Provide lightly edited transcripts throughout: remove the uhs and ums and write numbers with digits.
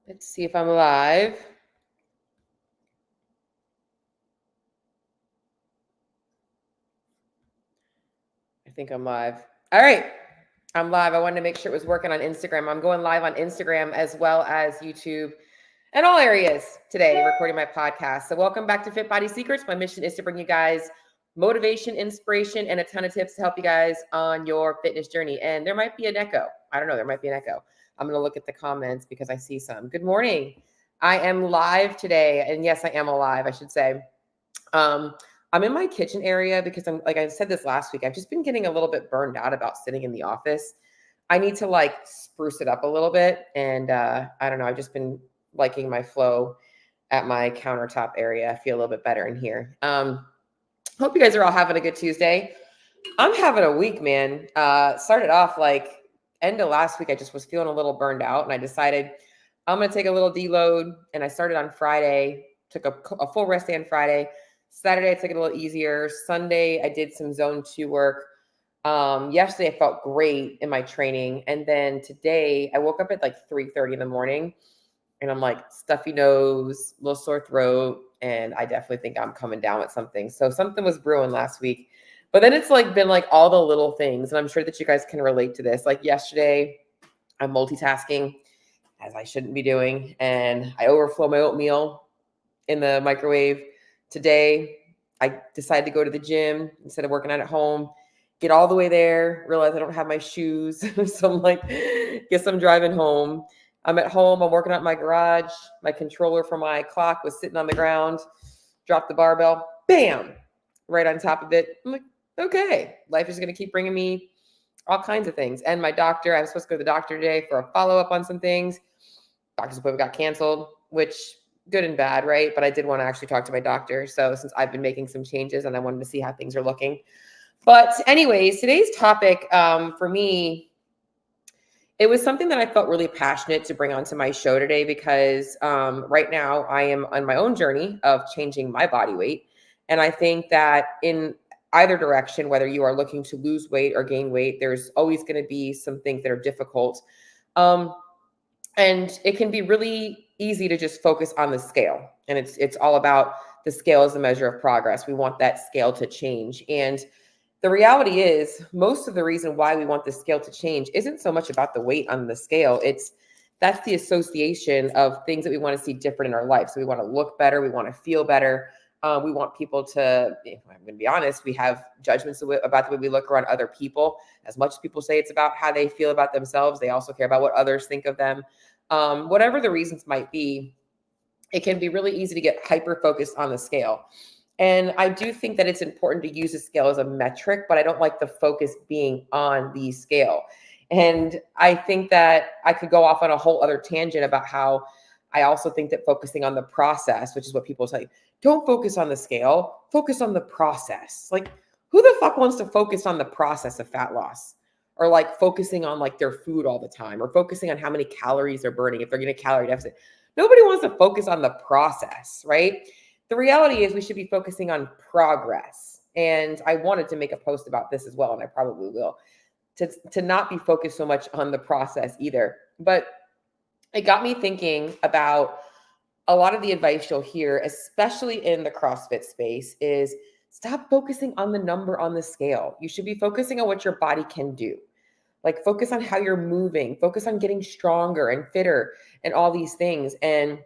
Let's see if I'm live. I think I'm live. All right. I'm live. I wanted to make sure it was working on Instagram. I'm going live on Instagram as well as YouTube and all areas today, recording my podcast. So welcome back to Fit Body Secrets. My mission is to bring you guys motivation, inspiration, and a ton of tips to help you guys on your fitness journey. And there might be an echo. I don't know. There might be an echo. I'm going to look at the comments because I see some. Good morning. I am live today. And yes, I am alive, I should say. I'm in my kitchen area because I'm, like I said this last week, I've just been getting a little bit burned out about sitting in the office. I need to like spruce it up a little bit. And I don't know, I've just been liking my flow at my countertop area. I feel a little bit better in here. Hope you guys are all having a good Tuesday. I'm having a week, man. Started off like end of last week. I just was feeling a little burned out and I decided I'm going to take a little deload. And I started on Friday, took a full rest day on Friday. Saturday, I took it a little easier. Sunday, I did some zone 2 work. Yesterday, I felt great in my training. And then today, I woke up at like 3:30 in the morning. And I'm like stuffy nose, little sore throat. And I definitely think I'm coming down with something. So something was brewing last week. But then it's like been like all the little things. And I'm sure that you guys can relate to this. Like yesterday, I'm multitasking, as I shouldn't be doing. And I overflow my oatmeal in the microwave. Today, I decided to go to the gym instead of working out at home, get all the way there, realize I don't have my shoes. So I'm like, guess I'm driving home. I'm at home. I'm working out in my garage. My controller for my clock was sitting on the ground. Dropped the barbell. Bam! Right on top of it. I'm like, okay, life is going to keep bringing me all kinds of things. And my doctor, I was supposed to go to the doctor today for a follow-up on some things. Doctor's appointment got canceled, which good and bad, right? But I did want to actually talk to my doctor. So since I've been making some changes and I wanted to see how things are looking. But anyways, today's topic for me, it was something that I felt really passionate to bring onto my show today because right now I am on my own journey of changing my body weight. And I think that in either direction, whether you are looking to lose weight or gain weight, there's always going to be some things that are difficult. And it can be really easy to just focus on the scale. And it's all about the scale as a measure of progress. We want that scale to change. And the reality is most of the reason why we want the scale to change isn't so much about the weight on the scale. That's the association of things that we want to see different in our life. So we want to look better. We want to feel better. We want people to, I'm going to be honest, we have judgments about the way we look around other people. As much as people say it's about how they feel about themselves, they also care about what others think of them. Whatever the reasons might be, it can be really easy to get hyper-focused on the scale. And I do think that it's important to use the scale as a metric, but I don't like the focus being on the scale. And I think that I could go off on a whole other tangent about how I also think that focusing on the process, which is what people say, don't focus on the scale, focus on the process. Like, who the fuck wants to focus on the process of fat loss? Or like focusing on like their food all the time, or focusing on how many calories they're burning if they're in a calorie deficit. Nobody wants to focus on the process, right? The reality is we should be focusing on progress. And I wanted to make a post about this as well, and I probably will, to not be focused so much on the process either. But it got me thinking about a lot of the advice you'll hear, especially in the CrossFit space, is stop focusing on the number on the scale. You should be focusing on what your body can do. Like focus on how you're moving, focus on getting stronger and fitter and all these things. And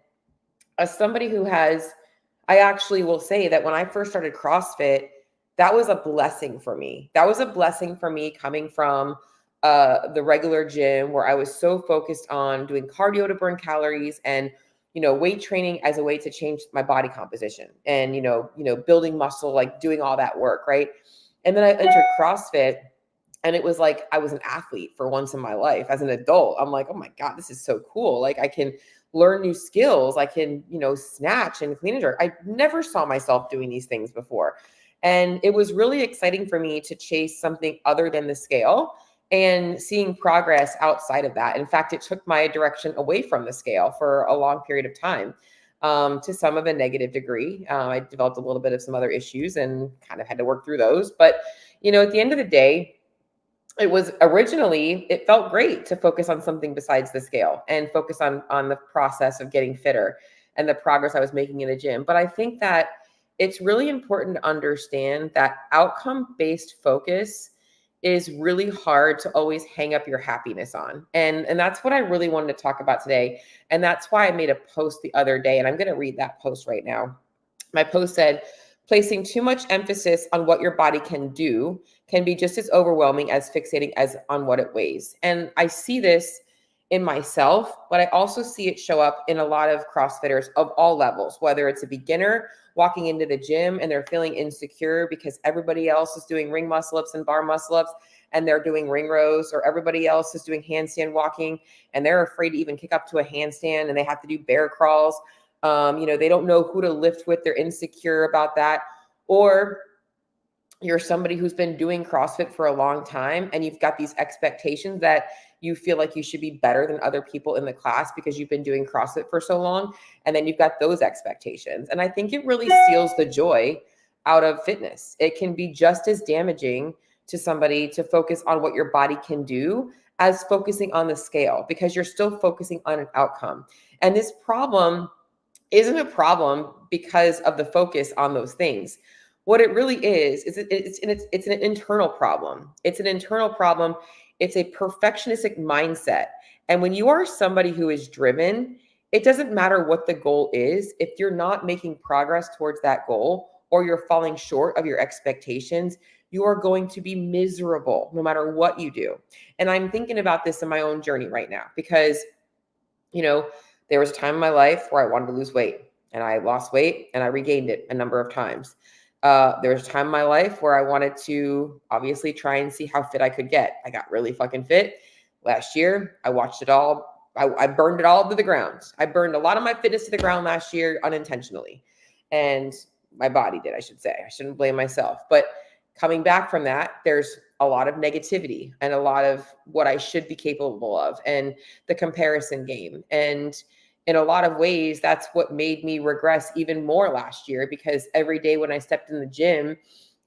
as somebody who I actually will say that when I first started CrossFit, that was a blessing for me. That was a blessing for me coming from the regular gym where I was so focused on doing cardio to burn calories and weight training as a way to change my body composition and, building muscle, like doing all that work. Right. And then I entered CrossFit and it was like, I was an athlete for once in my life as an adult. I'm like, oh my God, this is so cool. Like I can learn new skills. I can, snatch and clean and jerk. I never saw myself doing these things before. And it was really exciting for me to chase something other than the scale and seeing progress outside of that. In fact, it took my direction away from the scale for a long period of time, to some of a negative degree. I developed a little bit of some other issues and kind of had to work through those. But, at the end of the day, it felt great to focus on something besides the scale and focus on the process of getting fitter and the progress I was making in the gym. But I think that it's really important to understand that outcome-based focus is really hard to always hang up your happiness on. And that's what I really wanted to talk about today. And that's why I made a post the other day, and I'm going to read that post right now. My post said, placing too much emphasis on what your body can do can be just as overwhelming as fixating as on what it weighs. And I see this in myself, but I also see it show up in a lot of CrossFitters of all levels, whether it's a beginner walking into the gym and they're feeling insecure because everybody else is doing ring muscle ups and bar muscle ups and they're doing ring rows, or everybody else is doing handstand walking and they're afraid to even kick up to a handstand and they have to do bear crawls. They don't know who to lift with. They're insecure about that. Or you're somebody who's been doing CrossFit for a long time and you've got these expectations that you feel like you should be better than other people in the class because you've been doing CrossFit for so long. And then you've got those expectations. And I think it really steals the joy out of fitness. It can be just as damaging to somebody to focus on what your body can do as focusing on the scale, because you're still focusing on an outcome. And this problem isn't a problem because of the focus on those things. What it really is it's an internal problem. It's an internal problem. It's a perfectionistic mindset. And when you are somebody who is driven, it doesn't matter what the goal is. If you're not making progress towards that goal or you're falling short of your expectations, you are going to be miserable no matter what you do. And I'm thinking about this in my own journey right now because, there was a time in my life where I wanted to lose weight and I lost weight and I regained it a number of times. There was a time in my life where I wanted to obviously try and see how fit I could get. I got really fucking fit last year. I watched it all. I burned it all to the ground. I burned a lot of my fitness to the ground last year unintentionally. And my body did, I should say. I shouldn't blame myself. But coming back from that, there's a lot of negativity and a lot of what I should be capable of and the comparison game. And in a lot of ways, that's what made me regress even more last year, because every day when I stepped in the gym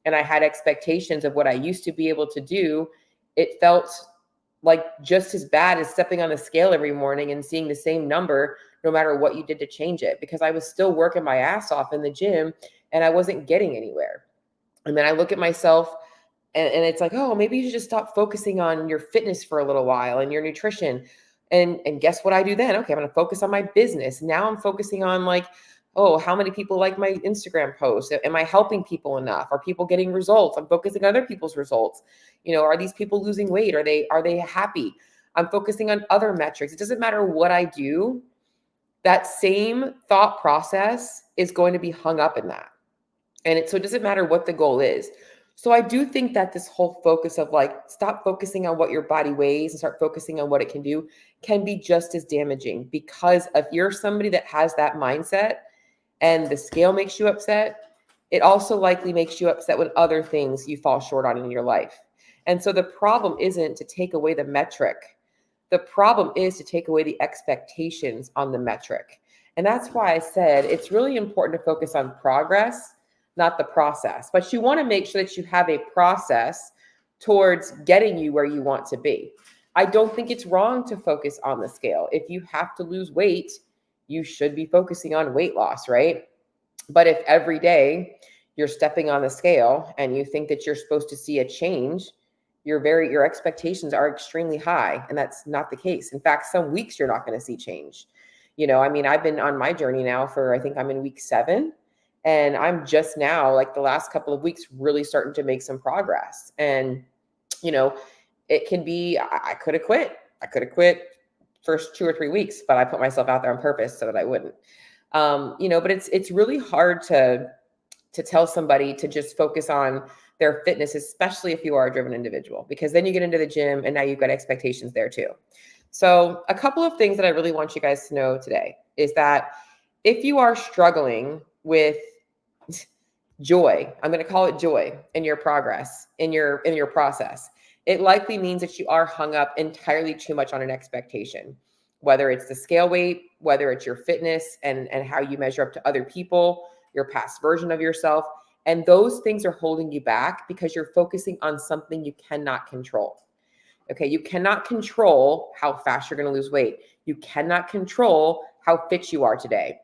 and I had expectations of what I used to be able to do, it felt like just as bad as stepping on the scale every morning and seeing the same number, no matter what you did to change it, because I was still working my ass off in the gym and I wasn't getting anywhere. And then I look at myself and it's like, oh, maybe you should just stop focusing on your fitness for a little while and your nutrition. And guess what I do then? Okay, I'm going to focus on my business. Now I'm focusing on like, oh, how many people like my Instagram posts? Am I helping people enough? Are people getting results? I'm focusing on other people's results. Are these people losing weight? Are they happy? I'm focusing on other metrics. It doesn't matter what I do. That same thought process is going to be hung up in that. So it doesn't matter what the goal is. So I do think that this whole focus of like, stop focusing on what your body weighs and start focusing on what it can do can be just as damaging, because if you're somebody that has that mindset and the scale makes you upset, it also likely makes you upset with other things you fall short on in your life. And so the problem isn't to take away the metric. The problem is to take away the expectations on the metric. And that's why I said it's really important to focus on progress, not the process. But you want to make sure that you have a process towards getting you where you want to be. I don't think it's wrong to focus on the scale. If you have to lose weight, you should be focusing on weight loss, right? But if every day you're stepping on the scale and you think that you're supposed to see a change, your expectations are extremely high, and that's not the case. In fact, some weeks you're not going to see change. I've been on my journey now I think I'm in week 7. And I'm just now, like the last couple of weeks, really starting to make some progress. And, it can be, I could have quit. I could have quit first 2 or 3 weeks, but I put myself out there on purpose so that I wouldn't. But it's really hard to tell somebody to just focus on their fitness, especially if you are a driven individual, because then you get into the gym and now you've got expectations there too. So a couple of things that I really want you guys to know today is that if you are struggling with joy, I'm going to call it joy in your progress, in your process, it likely means that you are hung up entirely too much on an expectation, whether it's the scale weight, whether it's your fitness and how you measure up to other people, your past version of yourself. And those things are holding you back because you're focusing on something you cannot control. Okay. You cannot control how fast you're going to lose weight. You cannot control how fit you are today.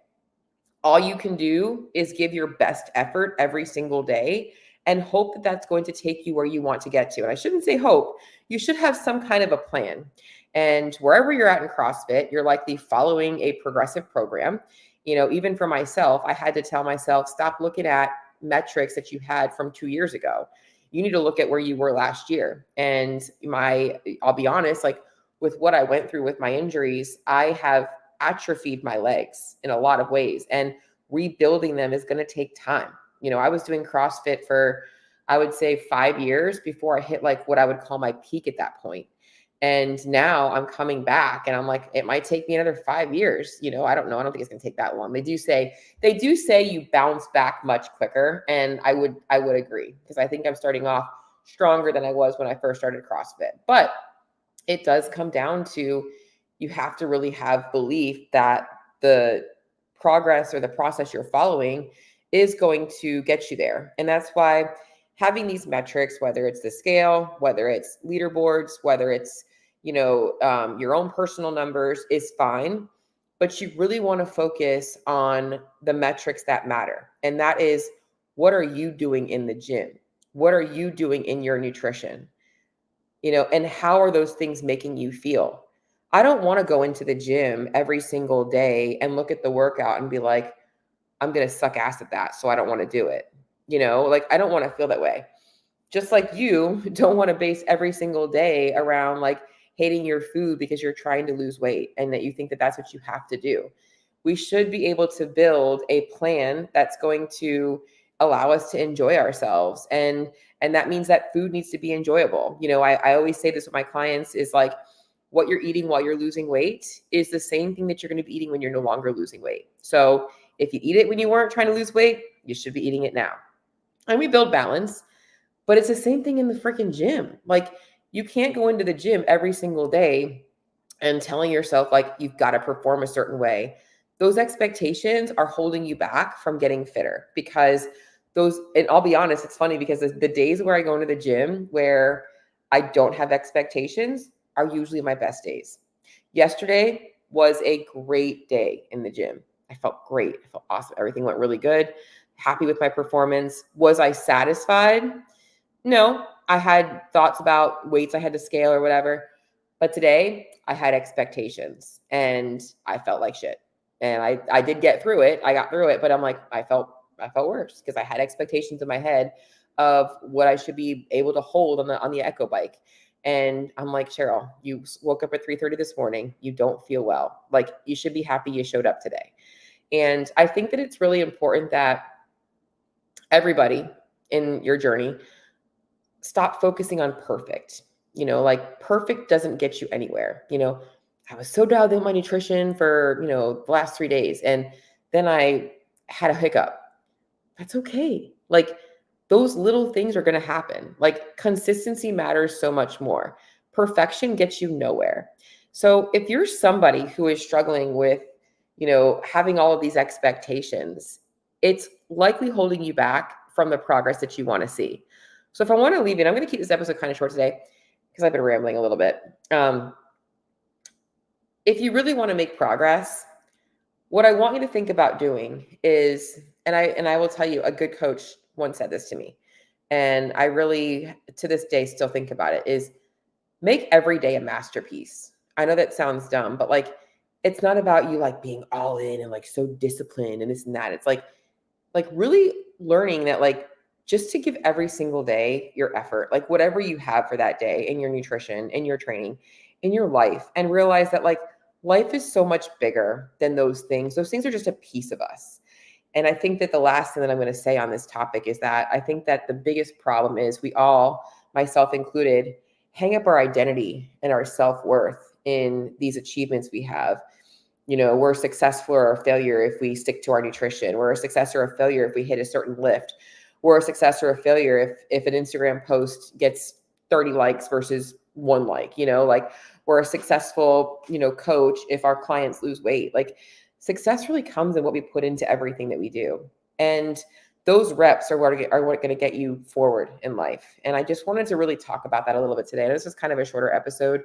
All you can do is give your best effort every single day and hope that that's going to take you where you want to get to. And I shouldn't say hope, you should have some kind of a plan. And wherever you're at in CrossFit, you're likely following a progressive program. Even for myself, I had to tell myself, stop looking at metrics that you had from 2 years ago. You need to look at where you were last year. And I'll be honest, like with what I went through with my injuries, I have atrophied my legs in a lot of ways, and rebuilding them is going to take time. I was doing CrossFit for, I would say, 5 years before I hit like what I would call my peak at that point. And now I'm coming back and I'm like, it might take me another 5 years. I don't know. I don't think it's going to take that long. They do say you bounce back much quicker. And I would agree, because I think I'm starting off stronger than I was when I first started CrossFit. But it does come down to, you have to really have belief that the progress or the process you're following is going to get you there. And that's why having these metrics, whether it's the scale, whether it's leaderboards, whether it's, your own personal numbers, is fine. But you really want to focus on the metrics that matter. And that is, what are you doing in the gym? What are you doing in your nutrition? And how are those things making you feel? I don't want to go into the gym every single day and look at the workout and be like, I'm going to suck ass at that, so I don't want to do it. I don't want to feel that way. Just like you don't want to base every single day around like hating your food because you're trying to lose weight and that you think that that's what you have to do. We should be able to build a plan that's going to allow us to enjoy ourselves. And that means that food needs to be enjoyable. I always say this with my clients is like, what you're eating while you're losing weight is the same thing that you're going to be eating when you're no longer losing weight. So if you eat it when you weren't trying to lose weight, you should be eating it now. And we build balance, but it's the same thing in the freaking gym. Like, you can't go into the gym every single day and telling yourself like you've got to perform a certain way. Those expectations are holding you back from getting fitter, because and I'll be honest, it's funny because the days where I go into the gym where I don't have expectations are usually my best days. Yesterday was a great day in the gym. I felt great. I felt awesome. Everything went really good. Happy with my performance. Was I satisfied? No. I had thoughts about weights I had to scale or whatever. But today I had expectations and I felt like shit. And I did get through it. I got through it, but I'm like, I felt worse because I had expectations in my head of what I should be able to hold on the Echo bike. And I'm like, Cheryl, you woke up at 3:30 this morning. You don't feel well. Like, you should be happy you showed up today. And I think that it's really important that everybody in your journey stop focusing on perfect. Like, perfect doesn't get you anywhere. I was so dialed in my nutrition for, the last 3 days, and then I had a hiccup. That's okay. Like, those little things are going to happen. Like, consistency matters so much more. Perfection gets you nowhere. So if you're somebody who is struggling with, having all of these expectations, it's likely holding you back from the progress that you want to see. So if I want to leave it, I'm going to keep this episode kind of short today because I've been rambling a little bit. If you really want to make progress, what I want you to think about doing is, and I will tell you, a good coach once said this to me, and I really, to this day, still think about it, is make every day a masterpiece. I know that sounds dumb, but like, it's not about you like being all in and like so disciplined and this and that. It's like really learning that, like, just to give every single day your effort, like whatever you have for that day in your nutrition, in your training, in your life, and realize that like life is so much bigger than those things. Those things are just a piece of us. And I think that the last thing that I'm going to say on this topic is that I think that the biggest problem is we all, myself included, hang up our identity and our self-worth in these achievements we have. We're successful or a failure if we stick to our nutrition. We're a success or a failure if we hit a certain lift. We're a success or a failure if an Instagram post gets 30 likes versus 1 like. Like, we're a successful, coach if our clients lose weight. Like, success really comes in what we put into everything that we do. And those reps are what going to get you forward in life. And I just wanted to really talk about that a little bit today. And this is kind of a shorter episode,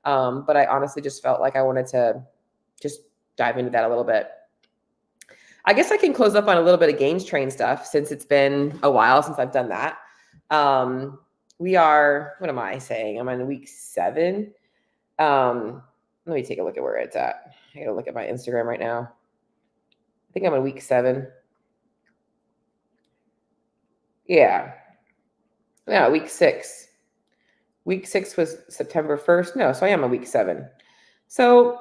but I honestly just felt like I wanted to just dive into that a little bit. I guess I can close up on a little bit of gains train stuff since it's been a while since I've done that. We are, what am I saying? I'm on week 7. Let me take a look at where it's at. I gotta look at my Instagram right now. I think I'm on week 7. Yeah, week 6. Week 6 was September 1st. No, so I am on week 7. So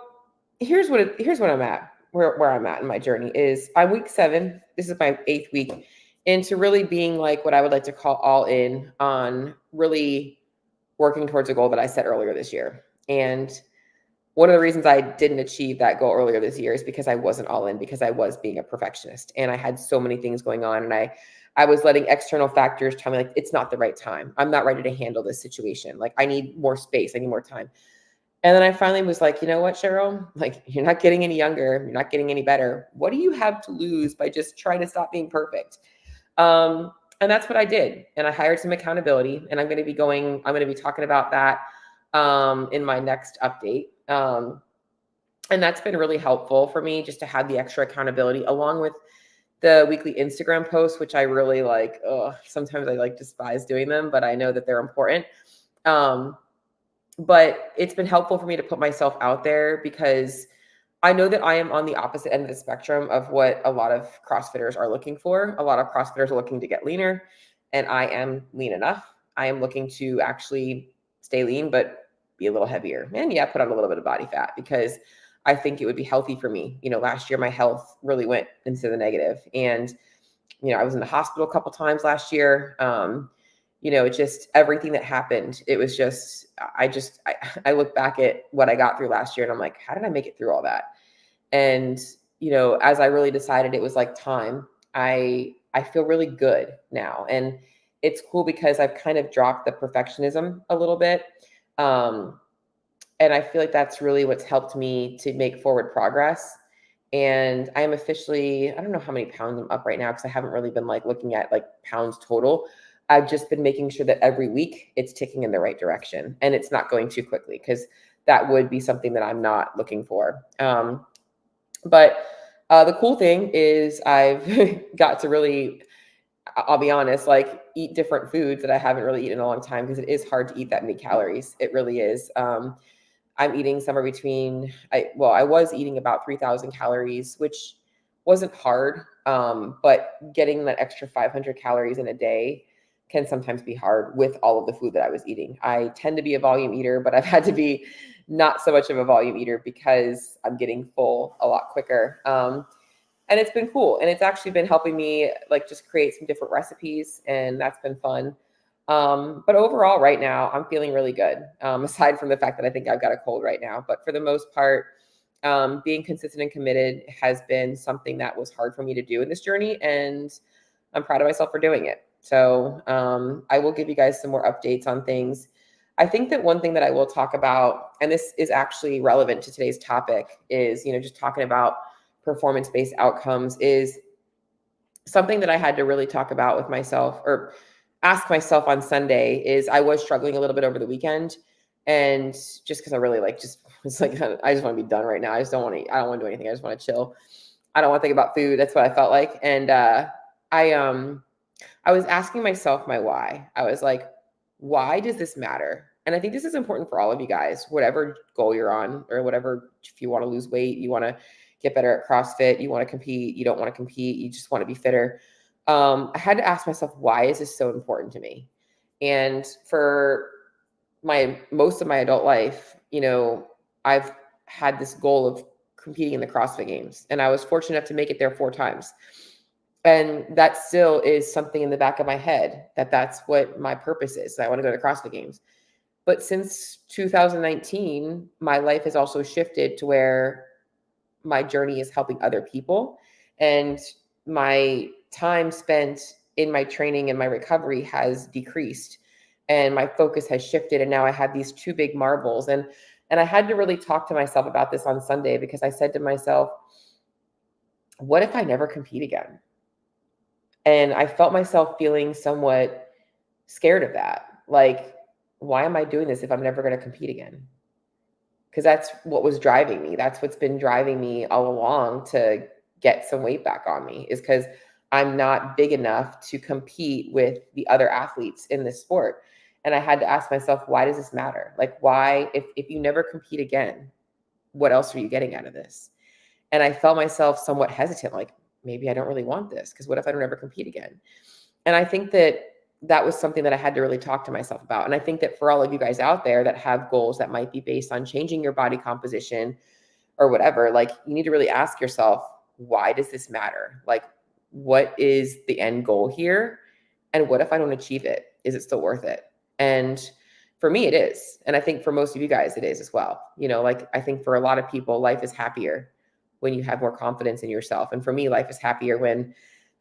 here's what I'm at. Where I'm at in my journey is I'm week 7. This is my 8th week into really being like what I would like to call all in on really working towards a goal that I set earlier this year. And one of the reasons I didn't achieve that goal earlier this year is because I wasn't all in, because I was being a perfectionist and I had so many things going on, and I was letting external factors tell me like, it's not the right time. I'm not ready to handle this situation. Like I need more space. I need more time. And then I finally was like, you know what, Cheryl, like you're not getting any younger. You're not getting any better. What do you have to lose by just trying to stop being perfect? And that's what I did. And I hired some accountability, and I'm going to be talking about that in my next update. And that's been really helpful for me just to have the extra accountability along with the weekly Instagram posts, which I really like. Sometimes I like despise doing them, but I know that they're important. But it's been helpful for me to put myself out there because I know that I am on the opposite end of the spectrum of what a lot of CrossFitters are looking for. A lot of CrossFitters are looking to get leaner, and I am lean enough. I am looking to actually stay lean, but be a little heavier. And yeah, put on a little bit of body fat because I think it would be healthy for me. Last year my health really went into the negative, and I was in the hospital a couple times last year. It just everything that happened. It was just I look back at what I got through last year, and I'm like, how did I make it through all that? And as I really decided it was like time, I feel really good now, and it's cool because I've kind of dropped the perfectionism a little bit. And I feel like that's really what's helped me to make forward progress. And I am officially, I don't know how many pounds I'm up right now because I haven't really been like looking at like pounds total. I've just been making sure that every week it's ticking in the right direction and it's not going too quickly because that would be something that I'm not looking for. But the cool thing is I've got to really, I'll be honest, like eat different foods that I haven't really eaten in a long time because it is hard to eat that many calories. It really is. I'm eating somewhere between, I was eating about 3,000 calories, which wasn't hard. But getting that extra 500 calories in a day can sometimes be hard with all of the food that I was eating. I tend to be a volume eater, but I've had to be not so much of a volume eater because I'm getting full a lot quicker. And it's been cool. And it's actually been helping me like just create some different recipes, and that's been fun. But overall right now I'm feeling really good. Aside from the fact that I think I've got a cold right now, but for the most part, being consistent and committed has been something that was hard for me to do in this journey. And I'm proud of myself for doing it. So, I will give you guys some more updates on things. I think that one thing that I will talk about, and this is actually relevant to today's topic, is, just talking about performance-based outcomes is something that I had to really talk about with myself or ask myself on Sunday. Is I was struggling a little bit over the weekend, and just because I really it's like I just want to be done right now. I don't want to do anything. I just want to chill. I don't want to think about food. That's what I felt like. And I was asking myself my why. I was like, why does this matter? And I think this is important for all of you guys, whatever goal you're on, or whatever, if you want to lose weight, you want to get better at CrossFit, you want to compete, you don't want to compete, you just want to be fitter. I had to ask myself, why is this so important to me? And for most of my adult life, I've had this goal of competing in the CrossFit Games, and I was fortunate enough to make it there 4 times. And that still is something in the back of my head that's what my purpose is. I want to go to CrossFit Games. But since 2019, my life has also shifted to where my journey is helping other people, and my time spent in my training and my recovery has decreased, and my focus has shifted. And now I have these 2 big marbles, and I had to really talk to myself about this on Sunday, because I said to myself, what if I never compete again? And I felt myself feeling somewhat scared of that. Like, why am I doing this if I'm never going to compete again? Because that's what was driving me. That's what's been driving me all along to get some weight back on me, is because I'm not big enough to compete with the other athletes in this sport. And I had to ask myself, why does this matter? Like, why, if you never compete again, what else are you getting out of this? And I felt myself somewhat hesitant, like, maybe I don't really want this, because what if I don't ever compete again? And I think that that was something that I had to really talk to myself about. And I think that for all of you guys out there that have goals that might be based on changing your body composition or whatever, like, you need to really ask yourself, why does this matter? Like, what is the end goal here? And what if I don't achieve it? Is it still worth it? And for me, it is. And I think for most of you guys, it is as well. Like, I think for a lot of people, life is happier when you have more confidence in yourself. And for me, life is happier when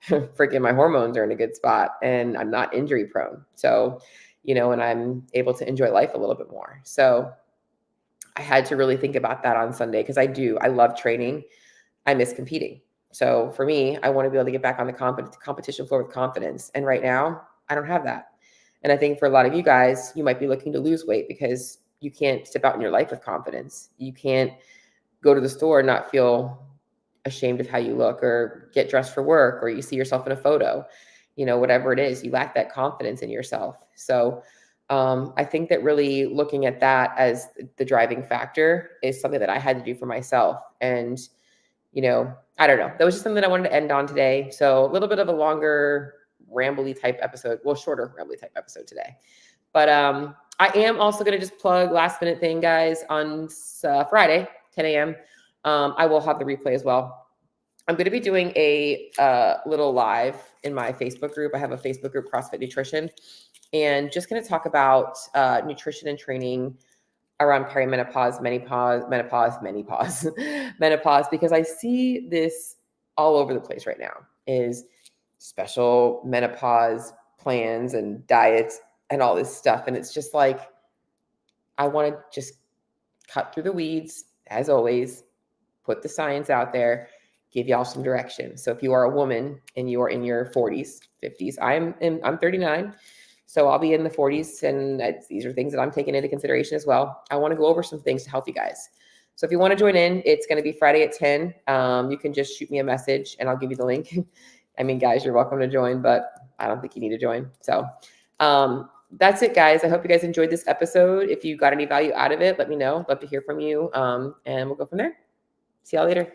freaking my hormones are in a good spot and I'm not injury prone. So, and I'm able to enjoy life a little bit more. So I had to really think about that on Sunday, because I love training. I miss competing. So for me, I want to be able to get back on the competition floor with confidence. And right now, I don't have that. And I think for a lot of you guys, you might be looking to lose weight because you can't step out in your life with confidence. You can't go to the store and not feel ashamed of how you look, or get dressed for work, or you see yourself in a photo, whatever it is, you lack that confidence in yourself. So I think that really looking at that as the driving factor is something that I had to do for myself. And, I don't know, that was just something that I wanted to end on today. So a little bit of a longer rambly type episode, shorter rambly type episode today. But I am also going to just plug last minute thing, guys, on Friday, 10 a.m. I will have the replay as well. I'm going to be doing a little live in my Facebook group. I have a Facebook group, CrossFit Nutrition, and just going to talk about nutrition and training around perimenopause, menopause, because I see this all over the place right now, is special menopause plans and diets and all this stuff. And it's just like, I want to just cut through the weeds, as always, put the science out there, give y'all some direction. So if you are a woman and you are in your 40s, 50s, I'm 39, so I'll be in the 40s, and these are things that I'm taking into consideration as well. I want to go over some things to help you guys. So if you want to join in, it's going to be Friday at 10. You can just shoot me a message and I'll give you the link. I mean, guys, you're welcome to join, but I don't think you need to join. So that's it, guys. I hope you guys enjoyed this episode. If you got any value out of it, let me know. Love to hear from you. And we'll go from there. See y'all later.